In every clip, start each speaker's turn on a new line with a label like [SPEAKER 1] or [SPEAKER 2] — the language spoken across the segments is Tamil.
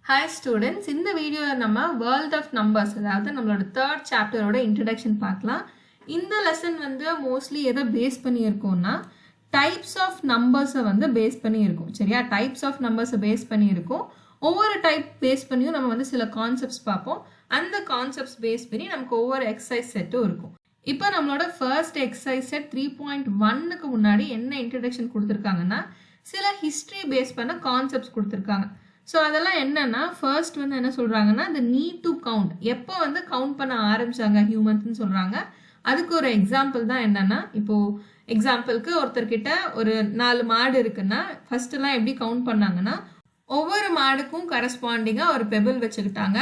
[SPEAKER 1] Hi students, இந்த வீடியோல நம்ம World of Numbers அதாவது நம்மளோட third chapterோட introduction பார்க்கலாம். இந்த lesson வந்து mostly எதை பேஸ் பண்ணி இருக்கும்னா types of numbers வந்து பேஸ் பண்ணி இருக்கும். சரியா? types of numbers பேஸ் பண்ணி இருக்கும். ஒவ்வொரு டைப் பேஸ் பண்ணியும் நம்ம வந்து சில கான்செப்ட்ஸ் பார்ப்போம். அந்த கான்செப்ட்ஸ் பேஸ் பண்ணி நமக்கு ஒவ்வொரு எக்ஸசைஸ் செட்டும் இருக்கும். இப்போ நம்மளோட ஃபர்ஸ்ட் எக்ஸசைஸ் செட் 3.1க்கு முன்னாடி என்ன இன்ட்ரடக்ஷன் கொடுத்துருக்காங்கன்னா சில ஹிஸ்ட்ரி பேஸ் பண்ண கான்செப்ட்ஸ் கொடுத்துருக்காங்க. ஸோ அதெல்லாம் என்னன்னா ஃபர்ஸ்ட் வந்து என்ன சொல்றாங்கன்னா இந்த நீட் டு கவுண்ட் எப்போ வந்து கவுண்ட் பண்ண ஆரம்பிச்சாங்க ஹியூமன்ஸ்னு சொல்றாங்க. அதுக்கு ஒரு எக்ஸாம்பிள் தான் என்னன்னா இப்போ எக்ஸாம்பிளுக்கு ஒருத்தர்கிட்ட ஒரு 4 மாடு இருக்குன்னா ஃபர்ஸ்ட் எல்லாம் எப்படி கவுண்ட் பண்ணாங்கன்னா ஒவ்வொரு மாடுக்கும் கரஸ்பாண்டிங்காக ஒரு பெபிள் வச்சுக்கிட்டாங்க.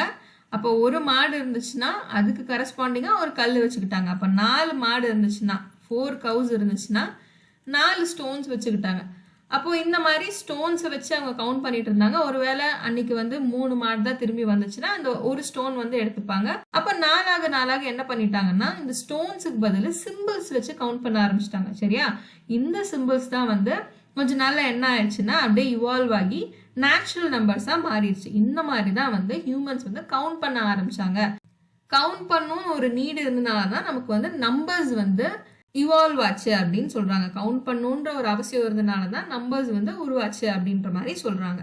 [SPEAKER 1] அப்போ ஒரு மாடு இருந்துச்சுன்னா அதுக்கு கரஸ்பாண்டிங்காக ஒரு கல் வச்சுக்கிட்டாங்க. அப்போ 4 மாடு இருந்துச்சுன்னா 4 கவுஸ் இருந்துச்சுன்னா 4 ஸ்டோன்ஸ் வச்சுக்கிட்டாங்க. அப்போ இந்த மாதிரி ஸ்டோன்ஸை வச்சு அவங்க கவுண்ட் பண்ணிட்டு இருந்தாங்க. ஒருவேளை அன்னைக்கு வந்து 3 மாடு தான் திரும்பி வந்துச்சுன்னா அந்த ஒரு ஸ்டோன் வந்து எடுத்துப்பாங்க. அப்போ நாளாக என்ன பண்ணிட்டாங்கன்னா இந்த ஸ்டோன்ஸுக்கு பதில் சிம்பிள்ஸ் வச்சு கவுண்ட் பண்ண ஆரம்பிச்சிட்டாங்க. சரியா? இந்த சிம்பிள்ஸ் தான் வந்து கொஞ்ச நாள்ல என்ன ஆயிடுச்சுன்னா அப்படியே இவால்வ் ஆகி நேச்சுரல் நம்பர்ஸா மாறிடுச்சு. இந்த மாதிரி தான் வந்து ஹியூமன்ஸ் வந்து கவுண்ட் பண்ண ஆரம்பிச்சாங்க. கவுண்ட் பண்ணணும்னு ஒரு நீடு இருந்தனால தான் நமக்கு வந்து நம்பர்ஸ் வந்து இவால்வ் ஆச்சு அப்படின்னு சொல்றாங்க. கவுண்ட் பண்ணணுன்ற ஒரு அவசியம் இருந்தனால தான் நம்பர்ஸ் வந்து உருவாச்சு அப்படின்ற மாதிரி சொல்றாங்க.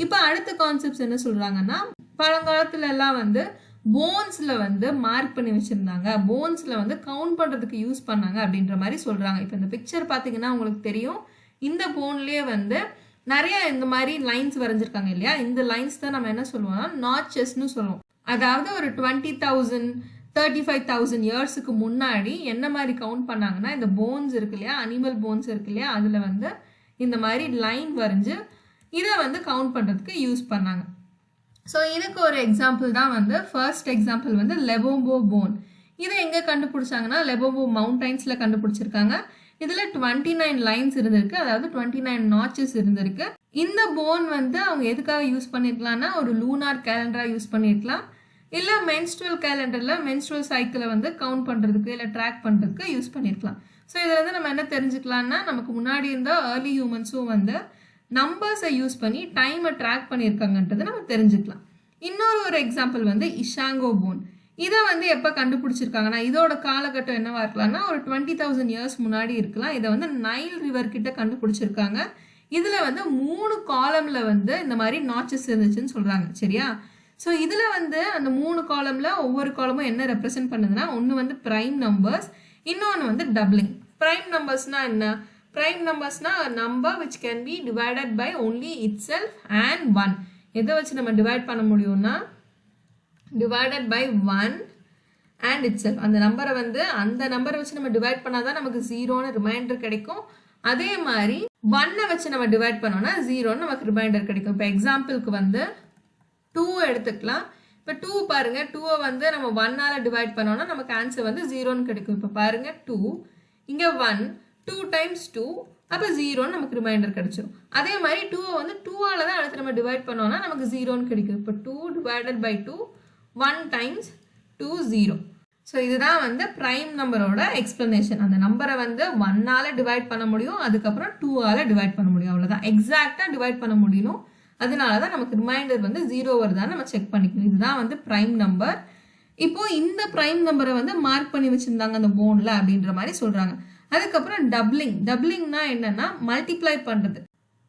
[SPEAKER 1] இப்போ அடுத்த கான்செப்ட்ஸ் என்ன சொல்றாங்கன்னா பழங்காலத்துல எல்லாம் வந்து போன்ஸ்ல வந்து மார்க் பண்ணி வச்சிருந்தாங்க. போன்ஸ்ல வந்து கவுண்ட் பண்றதுக்கு யூஸ் பண்ணாங்க அப்படின்ற மாதிரி சொல்றாங்க. இப்போ இந்த பிக்சர் பாத்தீங்கன்னா உங்களுக்கு தெரியும். இந்த போன்லயே வந்து நிறைய இந்த மாதிரி லைன்ஸ் வரைஞ்சிருக்காங்க இல்லையா? இந்த லைன்ஸ் தான் நம்ம என்ன சொல்லுவோம்னா நாட்சஸ்ன்னு சொல்லுவோம். அதாவது ஒரு 20,000 35,000 இயர்ஸுக்கு முன்னாடி என்ன மாதிரி கவுண்ட் பண்ணாங்கன்னா இந்த போன்ஸ் இருக்கு இல்லையா, அனிமல் போன்ஸ் இருக்கு இல்லையா, அதுல வந்து இந்த மாதிரி லைன் வரைஞ்சு இதை வந்து கவுண்ட் பண்றதுக்கு யூஸ் பண்ணாங்க. ஸோ இதுக்கு ஒரு எக்ஸாம்பிள் தான் வந்து ஃபர்ஸ்ட் எக்ஸாம்பிள் வந்து லெபோம்போ போன். இதை எங்க கண்டுபிடிச்சாங்கன்னா லெபோம்போ மவுண்டைன்ஸ்ல கண்டுபிடிச்சிருக்காங்க. இதுல 29 லைன்ஸ் இருந்திருக்கு, அதாவது 29 நாட்சஸ் இருந்திருக்கு. இந்த போன் வந்து அவங்க எதுக்காக யூஸ் பண்ணிருக்கலாம்னா ஒரு லூனார் கேலண்டரா யூஸ் பண்ணிருக்கலாம், இல்ல மென்ஸ்ட்ரல் கேலண்டர்ல மென்ஸ்ட்ரல் சைக்கிளை வந்து கவுண்ட் பண்றதுக்கு இல்ல ட்ராக் பண்றதுக்கு யூஸ் பண்ணிருக்கலாம். ஸோ இதுல இருந்து நம்ம என்ன தெரிஞ்சுக்கலாம்னா நமக்கு முன்னாடி இருந்த ஏர்லி ஹியூமன்ஸும் வந்து நம்பர்ஸை யூஸ் பண்ணி டைமை ட்ராக் பண்ணியிருக்காங்கன்றது நம்ம தெரிஞ்சுக்கலாம். இன்னொரு எக்ஸாம்பிள் வந்து இஷாங்கோ போன். இதை வந்து எப்போ கண்டுபிடிச்சிருக்காங்கன்னா இதோட காலகட்டம் என்னவா இருக்கலாம்னா ஒரு 20,000 இயர்ஸ் முன்னாடி இருக்கலாம். இதை வந்து நைல் ரிவர் கிட்ட கண்டுபிடிச்சிருக்காங்க. இதுல வந்து 3 காலம்ல வந்து இந்த மாதிரி நாட்சஸ் இருந்துச்சுன்னு சொல்றாங்க. சரியா? ஸோ இதுல வந்து அந்த 3 காலம்ல ஒவ்வொரு காலமும் என்ன ரெப்ரசென்ட் பண்ணுதுன்னா ஒன்று வந்து பிரைம் நம்பர்ஸ், இன்னொன்று வந்து டபுளிங். பிரைம் நம்பர்ஸ்னா என்ன? பிரைம் நம்பர்ஸ்னா number which can be divided by only itself and 1. எதை வச்சு நம்ம டிவைட் பண்ண முடியும்னா divided by 1 and itself. அந்த நம்பரை வந்து அந்த நம்பரை வச்சு நம்ம டிவைட் பண்ணாதான் நமக்கு 0ன்னு ரிமைண்டர் கிடைக்கும். அதே மாதிரி 1 வச்சு நம்ம டிவைட் பண்ணோம்னா 0ன்னு நமக்கு ரிமைண்டர் கிடைக்கும். இப்போ எக்ஸாம்பிளுக்கு வந்து 2 எடுத்துக்கலாம். இப்போ 2 பாருங்க, 2 வந்து நம்ம 1ஆல டிவைட் பண்ணோம்னா நமக்கு ஆன்சர் வந்து 0ன்னு கிடைக்கும். இப்போ பாருங்க 2 இங்க 1 2 டைம்ஸ் 2 அப்போ 0ன்னு நமக்கு ரிமைண்டர் கிடைச்சிடும். அதே மாதிரி 2 வந்து 2ஆல தான் அடுத்து நம்ம டிவைட் பண்ணோம்னா நமக்கு 0ன்னு கிடைக்கும். இப்போ 2 divided by 2 1 times 2 0. ஸோ இதுதான் வந்து பிரைம் நம்பரோட எக்ஸ்பிளனேஷன். அந்த நம்பரை வந்து 1ஆல டிவைட் பண்ண முடியும், அதுக்கப்புறம் 2ஆல டிவைட் பண்ண முடியும். அவ்வளோதான், எக்ஸாக்டா டிவைட் பண்ண முடியும். அதனால தான் நமக்கு ரிமைண்டர் வந்து 0 வருதான்னு நம்ம செக் பண்ணிக்கணும். இதுதான் வந்து பிரைம் நம்பர். இப்போ இந்த பிரைம் நம்பரை வந்து மார்க் பண்ணி வச்சிருந்தாங்க அந்த போன்ல அப்படின்ற மாதிரி சொல்றாங்க. அதுக்கப்புறம் டபுளிங். டபுளிங்னா என்னன்னா மல்டிப்ளை பண்றது.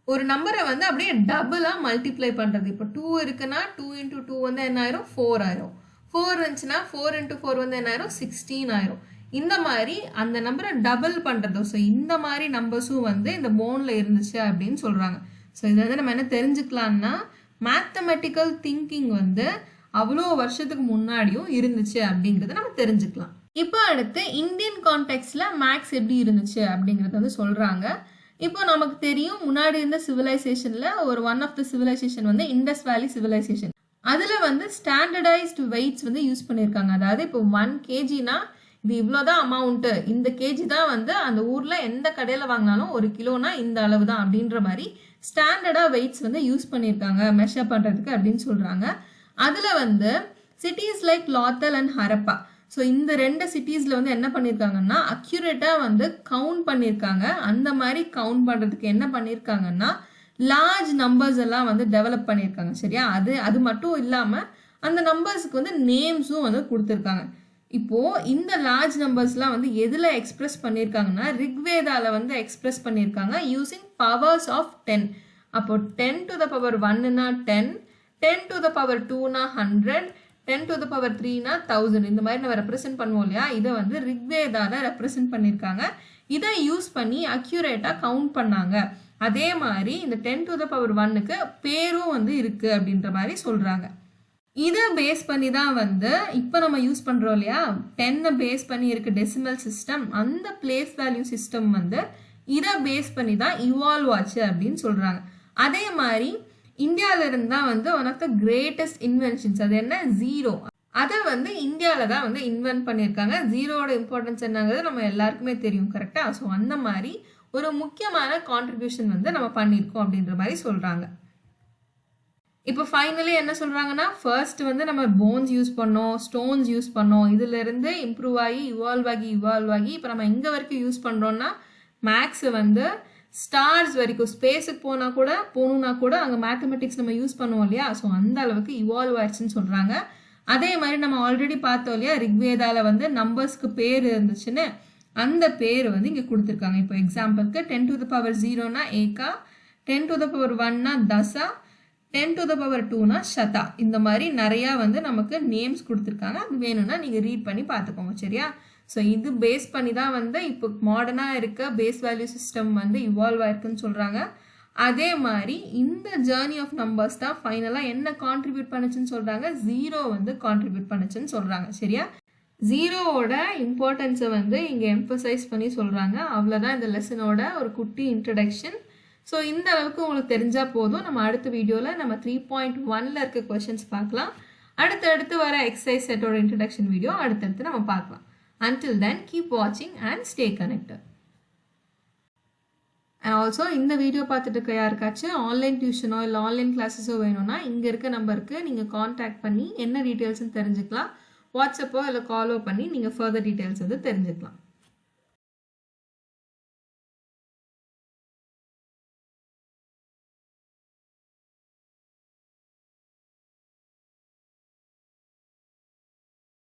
[SPEAKER 1] ஒரு நம்பரை வந்து அப்படியே டபுளா மல்டிப்ளை பண்றது. இப்போ 2 இருக்குன்னா 2 into 2 வந்து என்ன ஆயிரும்? 4 ஆயிரும். 4 இருந்துச்சுன்னா 4 into 4 வந்து என்ன ஆயிரும்? 16 ஆயிரும். இந்த மாதிரி அந்த நம்பரை டபுள் பண்றது. ஸோ இந்த மாதிரி நம்பர்ஸும் வந்து இந்த போன்ல இருந்துச்சு அப்படின்னு சொல்றாங்க. ஸோ இதை வந்து நம்ம என்ன தெரிஞ்சுக்கலாம்னா மேத்தமெட்டிக்கல் திங்கிங் வந்து அவ்வளோ வருஷத்துக்கு முன்னாடியும் இருந்துச்சு அப்படிங்கிறத நம்ம தெரிஞ்சுக்கலாம். இப்போ அடுத்து இந்தியன் கான்டெக்ட்ல மேக்ஸ் எப்படி இருந்துச்சு அப்படிங்கறத வந்து சொல்றாங்க. இப்போ நமக்கு தெரியும் முன்னாடி இருந்த சிவிலைசேஷன்ல ஒரு ஒன் ஆஃப் த சிவிலைசேஷன் வந்து இண்டஸ் வேலி சிவிலைசேஷன். அதுல வந்து ஸ்டாண்டர்டைஸ்டு வெயிட்ஸ் வந்து யூஸ் பண்ணியிருக்காங்க. அதாவது இப்போ 1 kgனா இது இவ்வளோதான் அமௌண்ட், இந்த கேஜி தான் வந்து அந்த ஊர்ல எந்த கடையில வாங்கினாலும் 1 கிலோனா இந்த அளவு தான் அப்படின்ற மாதிரி ஸ்டாண்டர்டா வெயிட்ஸ் வந்து யூஸ் பண்ணியிருக்காங்க மெஷர் பண்றதுக்கு அப்படின்னு சொல்றாங்க. அதுல வந்து cities like Lothal and Harappa, so இந்த 2 சிட்டிஸ்ல வந்து என்ன பண்ணியிருக்காங்கன்னா அக்யூரேட்டா வந்து கவுண்ட் பண்ணியிருக்காங்க. அந்த மாதிரி கவுண்ட் பண்றதுக்கு என்ன பண்ணியிருக்காங்கன்னா லார்ஜ் நம்பர்ஸ் எல்லாம் வந்து டெவலப் பண்ணியிருக்காங்க. சரியா? அது மட்டும் இல்லாமல் அந்த நம்பர்ஸுக்கு வந்து நேம்ஸும் வந்து கொடுத்துருக்காங்க. இப்போது இந்த லார்ஜ் நம்பர்ஸ்லாம் வந்து எதில் எக்ஸ்பிரஸ் பண்ணியிருக்காங்கன்னா ரிக்வேதால வந்து எக்ஸ்பிரஸ் பண்ணியிருக்காங்க யூஸிங் பவர்ஸ் ஆஃப் 10. அப்போ 10 to the power 1னா 10, 10 to the power 2னா 100, 10 to the power 3னா 1000. இந்த மாதிரி நம்ம ரெப்ரசென்ட் பண்ணுவோம் இல்லையா, இதை வந்து ரிக்வேதால ரெப்ரசென்ட் பண்ணியிருக்காங்க. இதை யூஸ் பண்ணி அக்யூரேட்டாக கவுண்ட் பண்ணாங்க. அதே மாதிரி இந்த 10 to the power 1க்கு பேரும் வந்து இருக்குது அப்படின்ற மாதிரி சொல்கிறாங்க. இதை பேஸ் பண்ணி தான் வந்து இப்போ நம்ம யூஸ் பண்ணுறோம் இல்லையா, 10 பேஸ் பண்ணி இருக்க டெசிமல் சிஸ்டம், அந்த பிளேஸ் வேல்யூ சிஸ்டம் வந்து இதை பேஸ் பண்ணி தான் இவால்வ் ஆச்சு அப்படின்னு சொல்கிறாங்க. அதே மாதிரி இந்தியாவிலிருந்து தான் வந்து one of the greatest inventions, அது என்ன, ஜீரோ. அதை வந்து இந்தியாவில் தான் வந்து இன்வென்ட் பண்ணியிருக்காங்க. ஜீரோவோட இம்பார்ட்டன்ஸ் என்னங்கிறது நம்ம எல்லாருக்குமே தெரியும், கரெக்டாக? ஸோ அந்த மாதிரி ஒரு முக்கியமான கான்ட்ரிபியூஷன் வந்து நம்ம பண்ணியிருக்கோம் அப்படின்ற மாதிரி சொல்கிறாங்க. இப்போ ஃபைனலி என்ன சொல்கிறாங்கன்னா, ஃபர்ஸ்ட் வந்து நம்ம போன்ஸ் யூஸ் பண்ணோம், ஸ்டோன்ஸ் யூஸ் பண்ணோம், இதிலிருந்து இம்ப்ரூவ் ஆகி இவால்வ் ஆகி இப்போ நம்ம எங்கே வரைக்கும் யூஸ் பண்ணுறோன்னா மேக்ஸை வந்து ஸ்டார்ஸ் வரைக்கும், ஸ்பேஸுக்கு போகணுன்னா கூட அங்கே மேத்தமெட்டிக்ஸ் நம்ம யூஸ் பண்ணுவோம் இல்லையா, ஸோ அந்த அளவுக்கு இவால்வ் ஆயிடுச்சுன்னு சொல்கிறாங்க. அதே மாதிரி நம்ம ஆல்ரெடி பார்த்தோம் இல்லையா, ரிக்வேதால வந்து நம்பர்ஸ்க்கு பேர் இருந்துச்சுன்னு, அந்த பேர் வந்து இங்கே கொடுத்துருக்காங்க. இப்போ எக்ஸாம்பிளுக்கு 10 to the power 0னா Eka, 10 to the power 1னா தசா, 10 to the power 2னா சதா. இந்த மாதிரி நிறையா வந்து நமக்கு நேம்ஸ் கொடுத்துருக்காங்க. அது வேணும்னா நீங்கள் ரீட் பண்ணி பார்த்துக்கோங்க. சரியா? ஸோ இது பேஸ் பண்ணி தான் வந்து இப்போ மாடர்னாக இருக்க பேஸ் வேல்யூ சிஸ்டம் வந்து இவால்வ் ஆயிருக்குன்னு சொல்கிறாங்க. அதே மாதிரி இந்த ஜேர்னி ஆஃப் நம்பர்ஸ் தான் ஃபைனலாக என்ன கான்ட்ரிபியூட் பண்ணுச்சுன்னு சொல்கிறாங்க, ஜீரோ வந்து கான்ட்ரிபியூட் பண்ணுச்சுன்னு சொல்கிறாங்க. சரியா? ஜீரோவோட இம்பார்ட்டன்ஸை வந்து இங்கே எம்பசைஸ் பண்ணி சொல்கிறாங்க. அவ்வளோதான் இந்த லெசனோட ஒரு குட்டி இன்ட்ரடக்ஷன். ஸோ இந்த அளவுக்கு உங்களுக்கு தெரிஞ்சால் போதும். நம்ம அடுத்த வீடியோவில் நம்ம 3.1ல் இருக்க கொஷின்ஸ் பார்க்கலாம். அடுத்தடுத்து வர எக்ஸசைஸ் செட்டோட இன்ட்ரடக்ஷன் வீடியோ அடுத்தடுத்து நம்ம பார்க்கலாம். Until then, keep watching and stay connected. And also இந்த வீடியோ பார்த்துட்டு இருக்க யாருக்காச்சும் ஆன்லைன் டியூஷனோ இல்லை ஆன்லைன் கிளாஸஸோ வேணும்னா இங்கே இருக்க நம்பருக்கு நீங்கள் காண்டாக்ட் பண்ணி என்ன டீட்டெயில்ஸ்னு தெரிஞ்சுக்கலாம். வாட்ஸ்அப்போ இல்லை காலோ பண்ணி நீங்கள் ஃபர்தர் டீட்டெயில்ஸ் வந்து தெரிஞ்சுக்கலாம்.